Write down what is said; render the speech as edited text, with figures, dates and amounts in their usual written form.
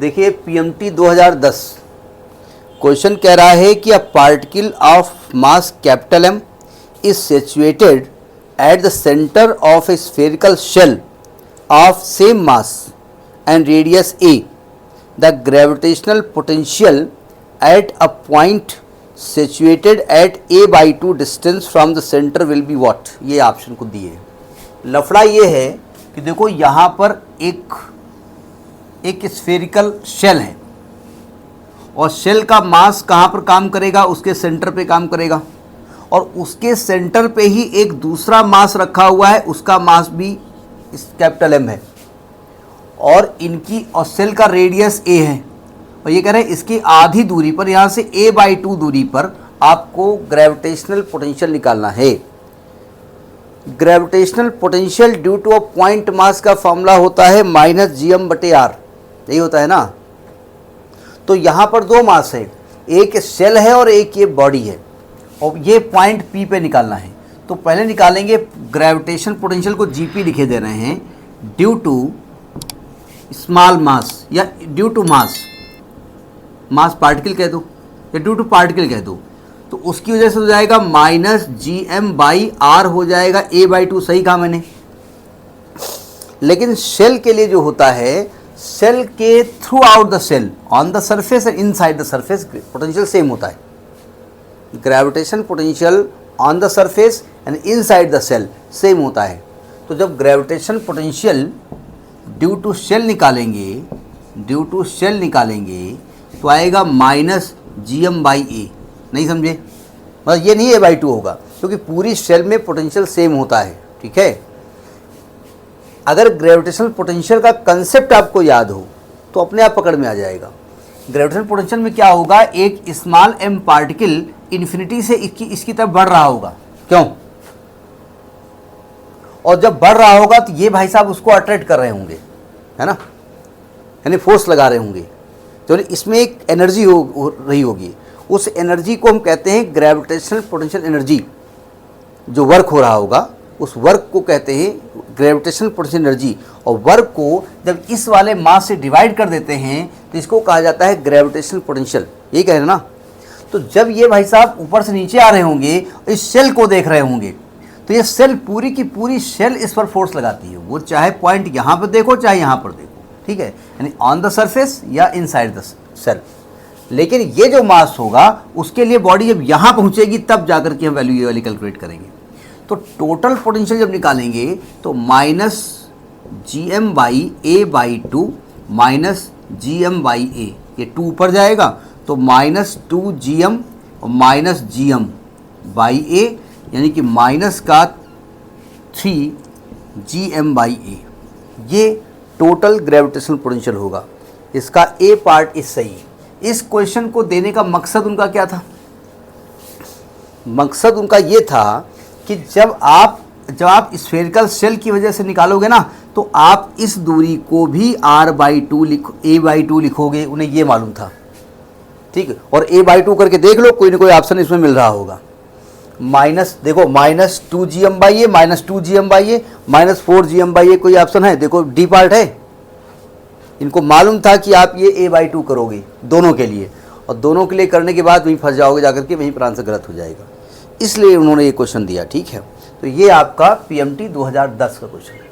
देखिए PMT 2010 question कह रहा है कि a particle of mass capital M is situated at the centre of a spherical shell of same mass and radius a, the gravitational potential at a point situated at a/2 distance from the centre will be what. ये option को दिए। लफड़ा ये है कि देखो यहाँ पर एक स्फेरिकल शेल है और शेल का मास कहाँ पर काम करेगा, उसके सेंटर पे काम करेगा, और उसके सेंटर पे ही एक दूसरा मास रखा हुआ है, उसका मास भी इस कैपिटल एम है, और इनकी और शेल का रेडियस ए है, और ये कह रहे हैं इसकी आधी दूरी पर, यहाँ से a/2 दूरी पर आपको ग्रेविटेशनल पोटेंशियल निकालना है। Gravitational potential due to a point mass का फॉर्मूला होता है -gm/r, यही होता है ना। तो यहाँ पर दो मास है, एक शेल है और एक ये बॉडी है, और ये पॉइंट P पे निकालना है। तो पहले निकालेंगे ग्रेविटेशन पोटेंशियल को Gp लिखे दे रहे हैं, ड्यू टू स्मॉल मास या ड्यू टू मास पार्टिकल कह दो या ड्यू टू पार्टिकल कह दो, तो उसकी वजह से हो जाएगा -gm/r हो जाएगा a/2। सही कहा मैंने। लेकिन शेल के लिए जो होता है, शेल के throughout the shell on the surface and inside the surface potential same होता है। Gravitation potential on the surface and inside the shell same होता है। तो जब gravitation potential due to shell निकालेंगे तो आएगा -gm/a। नहीं समझे? बस ये नहीं a/2 होगा, क्योंकि पूरी शेल में पोटेंशियल सेम होता है। ठीक है। अगर ग्रेविटेशनल पोटेंशियल का कंसेप्ट आपको याद हो तो अपने आप पकड़ में आ जाएगा। ग्रेविटेशनल पोटेंशियल में क्या होगा, एक स्मॉल m पार्टिकल इन्फिनिटी से इसकी तरफ बढ़ रहा होगा। क्यों? और जब बढ़ रहा होगा तो ये भाई साहब उसको अट्रैक्ट कर रहे होंगे, है ना, यानी फोर्स लगा रहे होंगे, तो इसमें एक एनर्जी हो रही होगी। उस एनर्जी को हम कहते हैं ग्रेविटेशनल पोटेंशियल एनर्जी। जो वर्क हो रहा होगा उस वर्क को कहते हैं ग्रेविटेशनल पोटेंशियल एनर्जी, और वर्क को जब इस वाले मास से डिवाइड कर देते हैं तो इसको कहा जाता है ग्रेविटेशनल पोटेंशियल। यही कह रहे हैं ना। तो जब ये भाई साहब ऊपर से नीचे आ रहे होंगे, इस शेल को देख रहे होंगे, तो ये शेल पूरी की पूरी शेल इस पर फोर्स लगाती है। वो चाहे पॉइंट यहाँ पर देखो चाहे यहाँ पर देखो, ठीक है, यानी ऑन द सरफेस या इनसाइड द शेल। लेकिन ये जो मास होगा उसके लिए बॉडी जब यहाँ पहुँचेगी तब जाकर के हम वैल्यू ये वाली कैलकुलेट करेंगे। तो टोटल पोटेंशियल जब निकालेंगे तो -gm/a/2 -gm/a, ये 2 ऊपर जाएगा तो -2gm और -gm/a, यानी कि -3gm/a। ये टोटल ग्रेविटेशनल पोटेंशियल होगा। इसका ए पार्ट इस सही है। इस क्वेश्चन को देने का मकसद उनका क्या था? मकसद उनका ये था कि जब आप स्फेरिकल शेल की वजह से निकालोगे ना, तो आप इस दूरी को भी a/2 लिखोगे। उन्हें ये मालूम था, ठीक है। और a/2 करके देख लो, कोई ना कोई ऑप्शन इसमें मिल रहा होगा। देखो -2gm/a -2gm/a -4gm/a कोई ऑप्शन है? देखो डी पार्ट है। इनको मालूम था कि आप ये a/2 करोगे दोनों के लिए, और दोनों के लिए करने के बाद वहीं फंस जाओगे जाकर के, वहीं पर आंसर गलत हो जाएगा। इसलिए उन्होंने ये क्वेश्चन दिया। ठीक है। तो ये आपका पीएमटी 2010 का क्वेश्चन है।